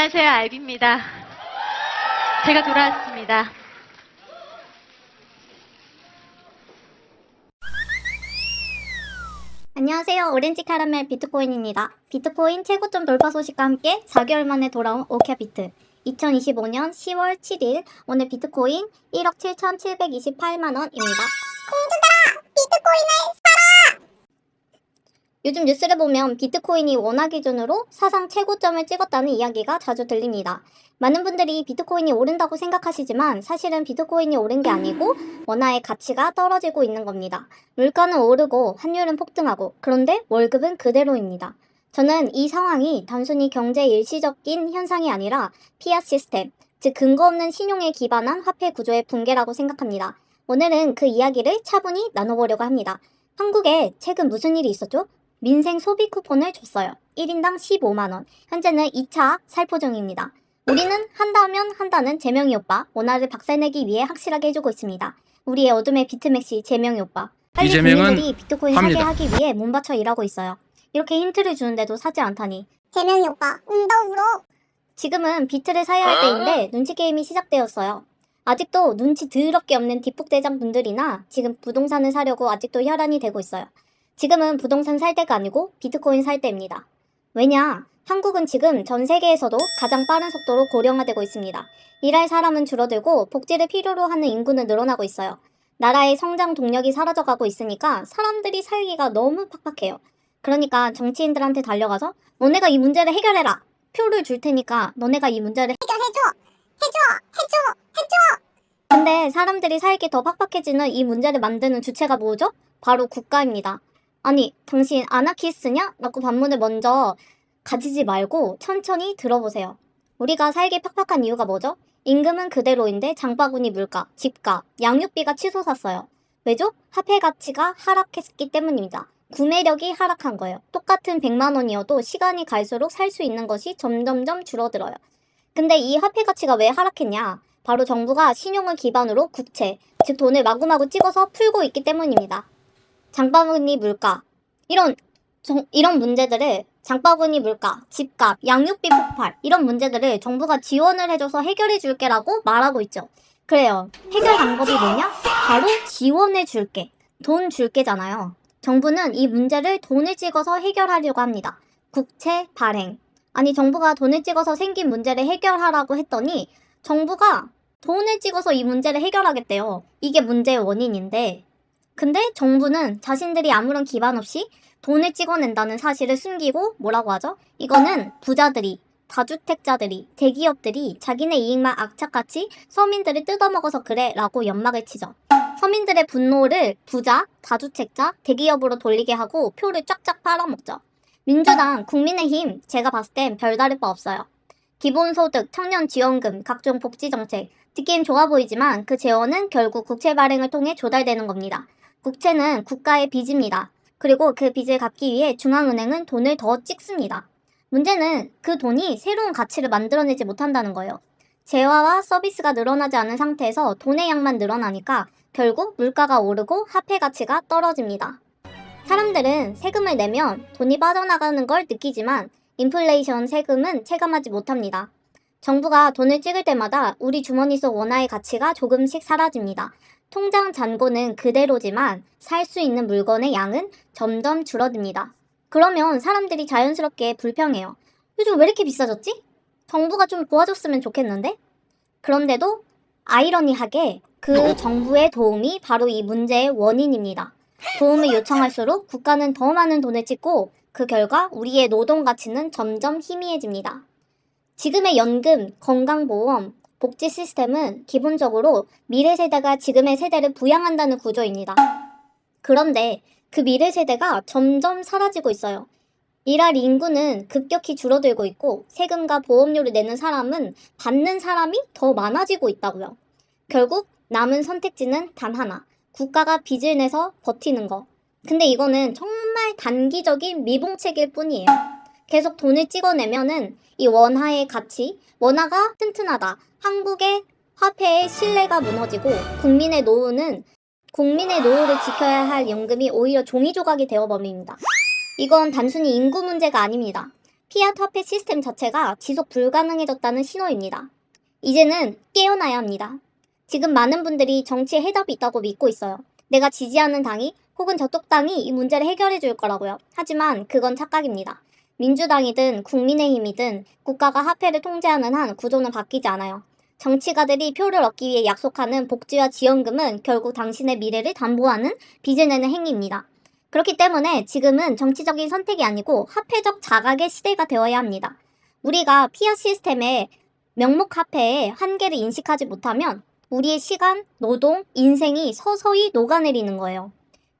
안녕하세요, 알비입니다. 제가 돌아왔습니다. 안녕하세요. 오렌지 카라멜 비트코인입니다. 비트코인 최고점 돌파 소식과 함께 4개월 만에 돌아온 오케비트. 2025년 10월 7일 오늘 비트코인 1억 7,728만 원입니다. 공주들아! 비트코인을 사라! 요즘 뉴스를 보면 비트코인이 원화 기준으로 사상 최고점을 찍었다는 이야기가 자주 들립니다. 많은 분들이 비트코인이 오른다고 생각하시지만 사실은 비트코인이 오른 게 아니고 원화의 가치가 떨어지고 있는 겁니다. 물가는 오르고 환율은 폭등하고 그런데 월급은 그대로입니다. 저는 이 상황이 단순히 경제 일시적인 현상이 아니라 피앗 시스템, 즉 근거 없는 신용에 기반한 화폐 구조의 붕괴라고 생각합니다. 오늘은 그 이야기를 차분히 나눠보려고 합니다. 한국에 최근 무슨 일이 있었죠? 민생 소비 쿠폰을 줬어요. 1인당 15만원. 현재는 2차 살포 중입니다. 우리는 한다면 한다는 재명이 오빠, 원화를 박살내기 위해 확실하게 해주고 있습니다. 우리의 어둠의 비트맥시 재명이 오빠. 빨리 국민들이 비트코인 사게 하기 위해 몸바쳐 일하고 있어요. 이렇게 힌트를 주는데도 사지 않다니. 재명이 오빠 운다 울어. 지금은 비트를 사야 할 때인데 눈치 게임이 시작되었어요. 아직도 눈치 더럽게 없는 뒷북대장 분들이나 지금 부동산을 사려고 아직도 혈안이 되고 있어요. 지금은 부동산 살 때가 아니고 비트코인 살 때입니다. 왜냐? 한국은 지금 전 세계에서도 가장 빠른 속도로 고령화되고 있습니다. 일할 사람은 줄어들고 복지를 필요로 하는 인구는 늘어나고 있어요. 나라의 성장 동력이 사라져가고 있으니까 사람들이 살기가 너무 팍팍해요. 그러니까 정치인들한테 달려가서 너네가 이 문제를 해결해라! 표를 줄 테니까 너네가 이 문제를 해줘! 근데 사람들이 살기 더 팍팍해지는 이 문제를 만드는 주체가 뭐죠? 바로 국가입니다. 아니, 당신 아나키스트냐? 라고 반문을 먼저 가지지 말고 천천히 들어보세요. 우리가 살기 팍팍한 이유가 뭐죠? 임금은 그대로인데 장바구니 물가, 집값, 양육비가 치솟았어요. 왜죠? 화폐 가치가 하락했기 때문입니다. 구매력이 하락한 거예요. 똑같은 100만 원이어도 시간이 갈수록 살 수 있는 것이 점점점 줄어들어요. 근데 이 화폐 가치가 왜 하락했냐? 바로 정부가 신용을 기반으로 국채, 즉 돈을 마구마구 찍어서 풀고 있기 때문입니다. 장바구니 물가, 이런 문제들을 장바구니 물가, 집값, 양육비 폭발 이런 문제들을 정부가 지원을 해줘서 해결해 줄게라고 말하고 있죠. 그래요. 해결 방법이 뭐냐? 바로 지원해 줄게. 돈 줄게잖아요. 정부는 이 문제를 돈을 찍어서 해결하려고 합니다. 국채 발행. 아니 정부가 돈을 찍어서 생긴 문제를 해결하라고 했더니 정부가 돈을 찍어서 이 문제를 해결하겠대요. 이게 문제의 원인인데 근데 정부는 자신들이 아무런 기반 없이 돈을 찍어낸다는 사실을 숨기고 뭐라고 하죠? 이거는 부자들이, 다주택자들이, 대기업들이 자기네 이익만 악착같이 서민들을 뜯어먹어서 그래 라고 연막을 치죠. 서민들의 분노를 부자, 다주택자, 대기업으로 돌리게 하고 표를 쫙쫙 빨아먹죠. 민주당, 국민의힘 제가 봤을 땐 별다를 바 없어요. 기본소득, 청년지원금, 각종 복지정책 듣기엔 좋아 보이지만 그 재원은 결국 국채 발행을 통해 조달되는 겁니다. 국채는 국가의 빚입니다. 그리고 그 빚을 갚기 위해 중앙은행은 돈을 더 찍습니다. 문제는 그 돈이 새로운 가치를 만들어내지 못한다는 거예요. 재화와 서비스가 늘어나지 않은 상태에서 돈의 양만 늘어나니까 결국 물가가 오르고 화폐 가치가 떨어집니다. 사람들은 세금을 내면 돈이 빠져나가는 걸 느끼지만 인플레이션 세금은 체감하지 못합니다. 정부가 돈을 찍을 때마다 우리 주머니 속 원화의 가치가 조금씩 사라집니다. 통장 잔고는 그대로지만 살 수 있는 물건의 양은 점점 줄어듭니다. 그러면 사람들이 자연스럽게 불평해요. 요즘 왜 이렇게 비싸졌지? 정부가 좀 도와줬으면 좋겠는데? 그런데도 아이러니하게 그 정부의 도움이 바로 이 문제의 원인입니다. 도움을 요청할수록 국가는 더 많은 돈을 찍고 그 결과 우리의 노동 가치는 점점 희미해집니다. 지금의 연금, 건강보험, 복지 시스템은 기본적으로 미래 세대가 지금의 세대를 부양한다는 구조입니다. 그런데 그 미래 세대가 점점 사라지고 있어요. 일할 인구는 급격히 줄어들고 있고 세금과 보험료를 내는 사람은 받는 사람이 더 많아지고 있다고요. 결국 남은 선택지는 단 하나. 국가가 빚을 내서 버티는 거. 근데 이거는 정말 단기적인 미봉책일 뿐이에요. 계속 돈을 찍어내면은 이 원화의 가치, 원화가 튼튼하다. 한국의 화폐의 신뢰가 무너지고 국민의 노후를 지켜야 할 연금이 오히려 종이 조각이 되어버립니다. 이건 단순히 인구 문제가 아닙니다. 피아트 화폐 시스템 자체가 지속 불가능해졌다는 신호입니다. 이제는 깨어나야 합니다. 지금 많은 분들이 정치에 해답이 있다고 믿고 있어요. 내가 지지하는 당이 혹은 저쪽 당이 이 문제를 해결해 줄 거라고요. 하지만 그건 착각입니다. 민주당이든 국민의힘이든 국가가 화폐를 통제하는 한 구조는 바뀌지 않아요. 정치가들이 표를 얻기 위해 약속하는 복지와 지원금은 결국 당신의 미래를 담보하는 빚을 내는 행위입니다. 그렇기 때문에 지금은 정치적인 선택이 아니고 화폐적 자각의 시대가 되어야 합니다. 우리가 피아 시스템의 명목 화폐의 한계를 인식하지 못하면 우리의 시간, 노동, 인생이 서서히 녹아내리는 거예요.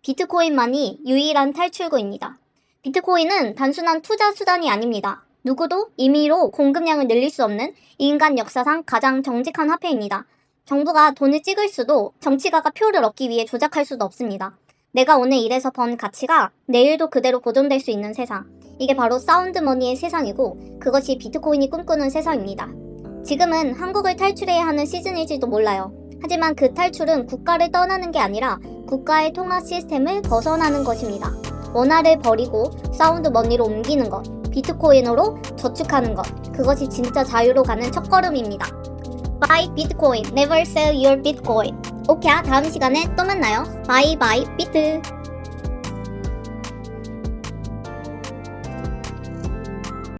비트코인만이 유일한 탈출구입니다. 비트코인은 단순한 투자 수단이 아닙니다. 누구도 임의로 공급량을 늘릴 수 없는 인간 역사상 가장 정직한 화폐입니다. 정부가 돈을 찍을 수도 정치가가 표를 얻기 위해 조작할 수도 없습니다. 내가 오늘 일해서 번 가치가 내일도 그대로 보존될 수 있는 세상. 이게 바로 사운드 머니의 세상이고 그것이 비트코인이 꿈꾸는 세상입니다. 지금은 한국을 탈출해야 하는 시즌일지도 몰라요. 하지만 그 탈출은 국가를 떠나는 게 아니라 국가의 통화 시스템을 벗어나는 것입니다. 원화를 버리고 사운드 머니로 옮기는 것, 비트코인으로 저축하는 것, 그것이 진짜 자유로 가는 첫걸음입니다. Buy Bitcoin, never sell your Bitcoin. 오케이, 다음 시간에 또 만나요. 바이 바이 비트.